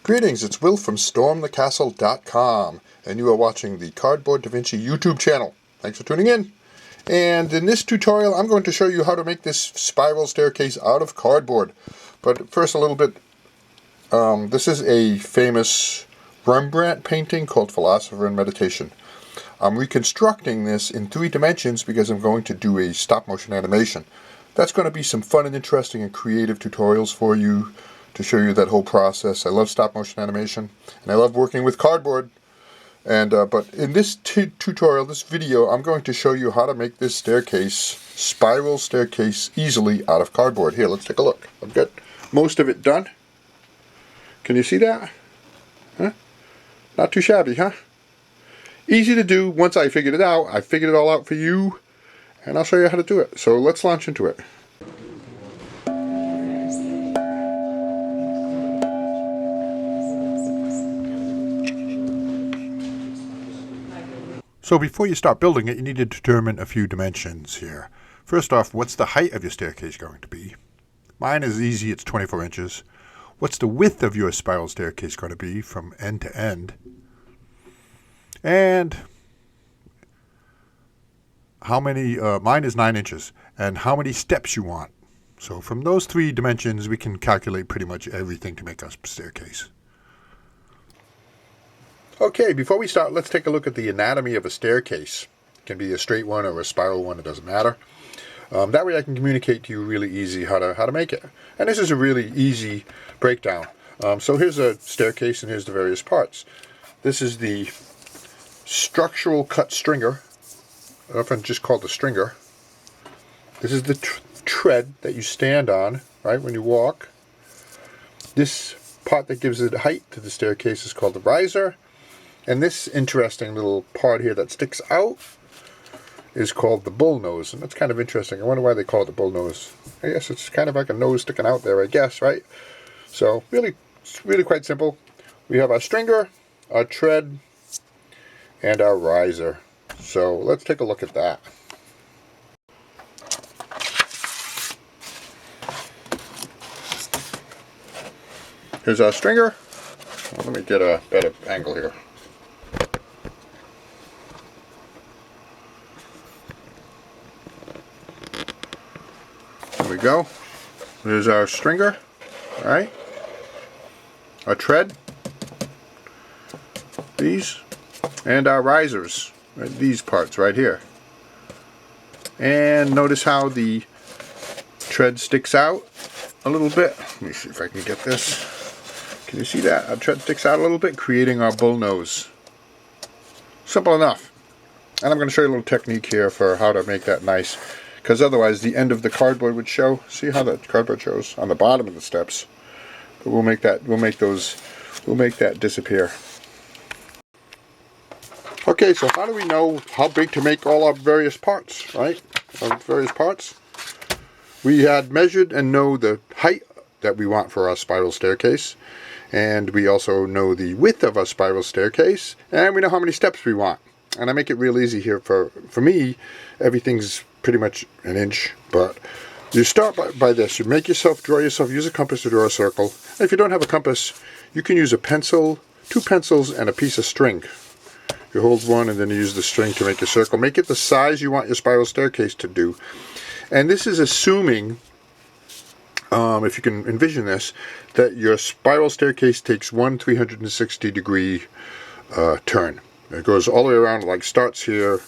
Greetings, it's Will from stormthecastle.com, and you are watching the Cardboard Da Vinci YouTube channel. Thanks for tuning in. And in this tutorial, I'm going to show you how to make this spiral staircase out of cardboard. But first, a little bit, this is a famous Rembrandt painting called Philosopher and Meditation. I'm reconstructing this in 3 dimensions because I'm going to do a stop-motion animation. That's going to be some fun and interesting and creative tutorials for you to show you that whole process. I love stop-motion animation, and I love working with cardboard. And but in this tutorial, this video, I'm going to show you how to make this staircase, spiral staircase, easily out of cardboard. Here, let's take a look. I've got most of it done. Can you see that? Huh? Not too shabby, huh? Easy to do. Once I figured it out, I figured it all out for you, and I'll show you how to do it. So let's launch into it. So before you start building it, you need to determine a few dimensions here. First off, what's the height of your staircase going to be? Mine is easy, it's 24 inches. What's the width of your spiral staircase going to be from end to end? And how many, mine is 9 inches, and how many steps you want. So from those 3 dimensions, we can calculate pretty much everything to make a staircase. Okay, before we start, let's take a look at the anatomy of a staircase. It can be a straight one or a spiral one, it doesn't matter. That way I can communicate to you really easy how to make it. And this is a really easy breakdown. So here's a staircase and here's the various parts. This is the structural cut stringer, often just called the stringer. This is the tread that you stand on, right, when you walk. This part that gives it height to the staircase is called the riser. And this interesting little part here that sticks out is called the bullnose. And that's kind of interesting. I wonder why they call it the bullnose. I guess it's kind of like a nose sticking out there, I guess, right? So it's really quite simple. We have our stringer, our tread, and our riser. So let's take a look at that. Here's our stringer. Well, let me get a better angle here. There we go. There's our stringer, all right? Our tread, these, and our risers, right? These parts right here. And notice how the tread sticks out a little bit. Let me see if I can get this. Can you see that? Our tread sticks out a little bit, creating our bullnose. Simple enough. And I'm going to show you a little technique here for how to make that nice, because otherwise the end of the cardboard would show. See how the cardboard shows on the bottom of the steps. But we'll make that disappear. Okay, so how do we know how big to make all our various parts, right? Our various parts. We had measured and know the height that we want for our spiral staircase. And we also know the width of our spiral staircase, and we know how many steps we want. And I make it real easy here. For me, everything's pretty much an inch, but you start by this. You make yourself, use a compass to draw a circle. And if you don't have a compass, you can use a pencil, 2 pencils, and a piece of string. You hold one and then you use the string to make your circle. Make it the size you want your spiral staircase to do. And this is assuming, if you can envision this, that your spiral staircase takes one 360-degree turn. It goes all the way around, like starts here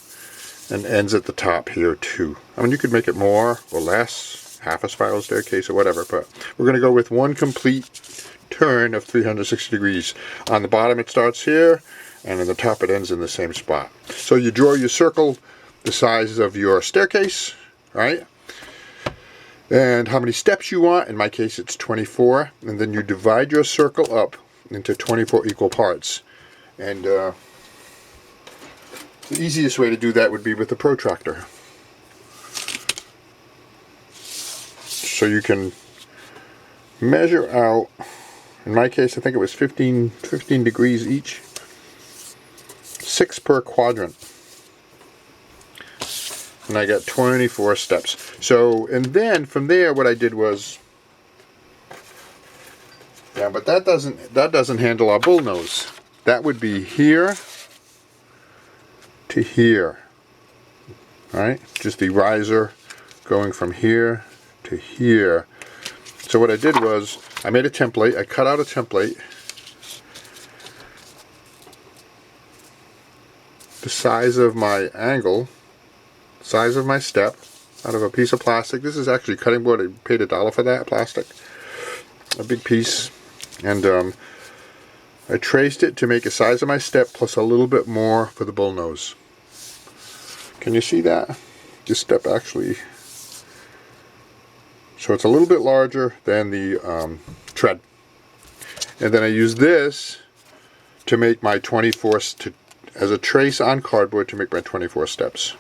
and ends at the top here too. I mean, you could make it more or less, half a spiral staircase or whatever, but we're going to go with one complete turn of 360 degrees. On the bottom it starts here, and on the top it ends in the same spot. So you draw your circle the size of your staircase, right? And how many steps you want. In my case it's 24, and then you divide your circle up into 24 equal parts. And the easiest way to do that would be with a protractor. So you can measure out, in my case I think it was 15 degrees each, 6 per quadrant. And I got 24 steps. So, and then from there what I did was Yeah, but that doesn't handle our bullnose. That would be here to here. Right? Just the riser going from here to here. So what I did was I made a template. I cut out a template the size of my angle, size of my step, out of a piece of plastic. This is actually cutting board. I paid $1 for that plastic. A big piece. And I traced it to make a size of my step plus a little bit more for the bullnose. Can you see that? This step actually, so it's a little bit larger than the tread. And then I use this to make my 24, as a trace on cardboard to make my 24 steps.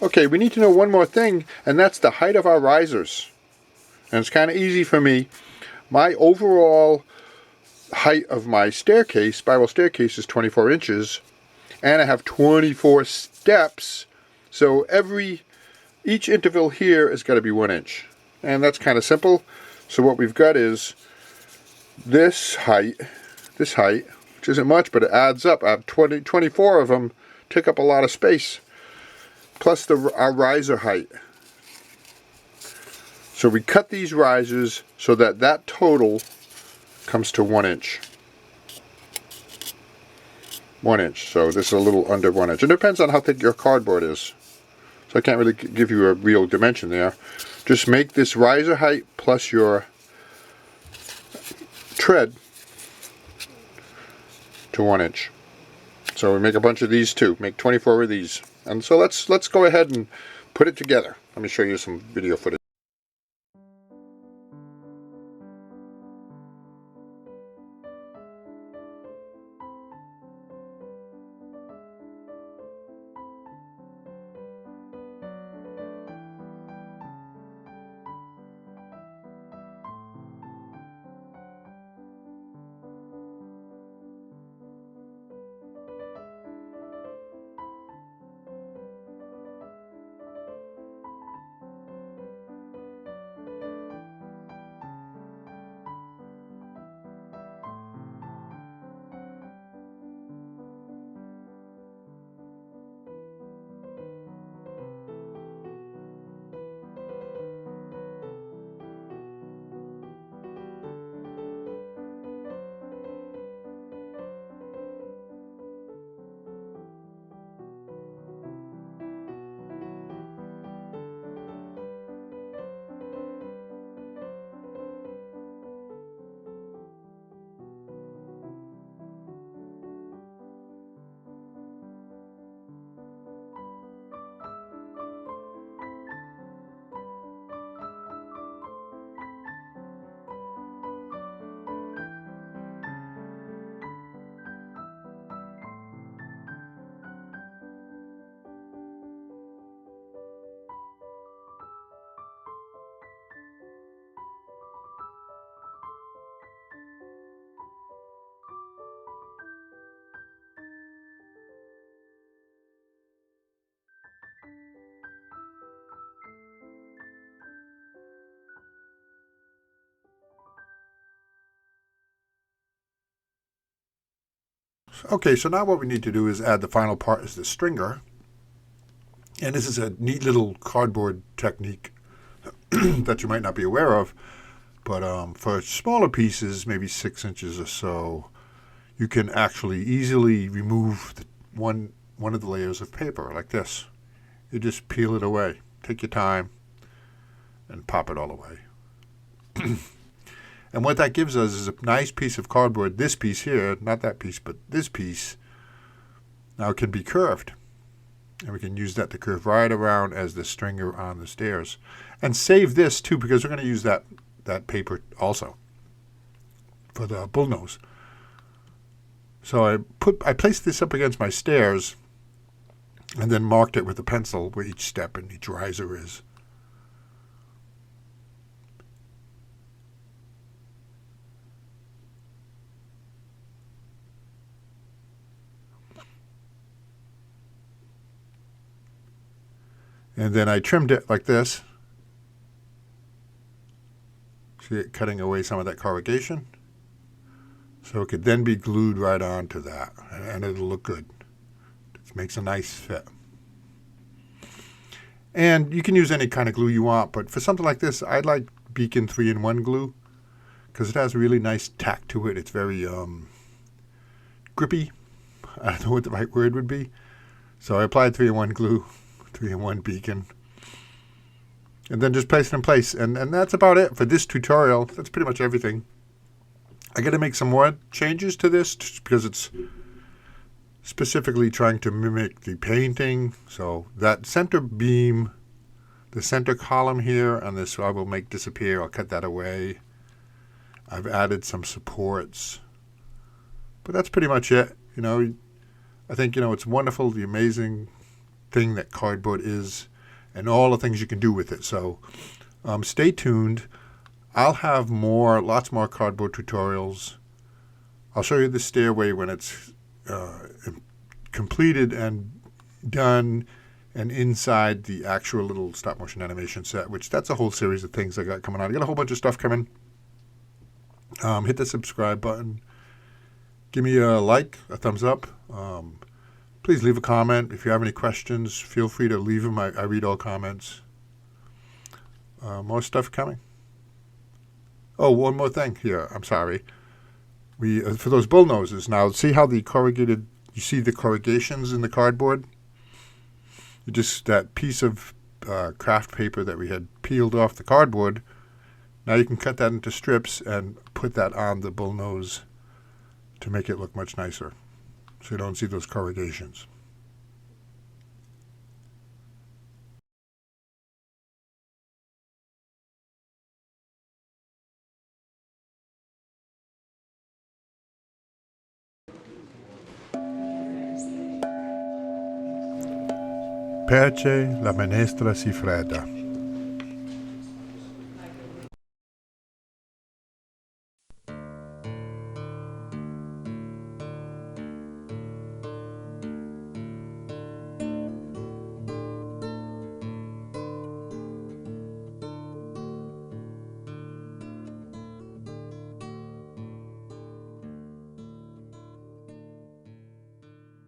Okay, we need to know one more thing, and that's the height of our risers. And it's kind of easy for me. My overall height of my staircase, spiral staircase, is 24 inches, and I have 24 steps, so each interval here has got to be 1 inch. And that's kind of simple. So what we've got is this height, which isn't much, but it adds up. I have 24 of them, take up a lot of space, plus our riser height. So we cut these risers so that total comes to 1 inch. 1 inch. So this is a little under 1 inch. It depends on how thick your cardboard is. So I can't really give you a real dimension there. Just make this riser height plus your tread to 1 inch. So we make a bunch of these too. Make 24 of these. And so let's go ahead and put it together. Let me show you some video footage. Okay, so now what we need to do is add the final part is the stringer. And this is a neat little cardboard technique that you might not be aware of. But for smaller pieces, maybe 6 inches or so, you can actually easily remove one of the layers of paper like this. You just peel it away. Take your time and pop it all away. And what that gives us is a nice piece of cardboard. This piece here, not that piece, but this piece, now can be curved. And we can use that to curve right around as the stringer on the stairs. And save this too, because we're going to use that paper also for the bullnose. So I placed this up against my stairs and then marked it with a pencil where each step and each riser is. And then I trimmed it like this. See it cutting away some of that corrugation. So it could then be glued right onto that, and it'll look good. It makes a nice fit. And you can use any kind of glue you want, but for something like this, I like Beacon 3-in-1 glue because it has a really nice tack to it. It's very grippy. I don't know what the right word would be. So I applied 3-in-1 glue, 3-in-1 Beacon, and then just place it in place. And that's about it for this tutorial. That's pretty much everything. I got to make some more changes to this just because it's specifically trying to mimic the painting. So that center beam, the center column here, and this I will make disappear. I'll cut that away. I've added some supports. But that's pretty much it. You know, I think, you know, it's wonderful, the amazing thing that cardboard is and all the things you can do with it. So stay tuned. I'll have lots more cardboard tutorials. I'll show you the stairway when it's completed and done and inside the actual little stop motion animation set, which that's a whole series of things I got coming out. I got a whole bunch of stuff coming. Hit the subscribe button. Give me a like, a thumbs up. Please leave a comment. If you have any questions, feel free to leave them. I read all comments. More stuff coming. Oh, one more thing here. I'm sorry. We for those bull noses. Now, see how the corrugated, you see the corrugations in the cardboard? Just that piece of craft paper that we had peeled off the cardboard. Now you can cut that into strips and put that on the bull nose to make it look much nicer. So you don't see those corrugations. Perché la minestra si fredda.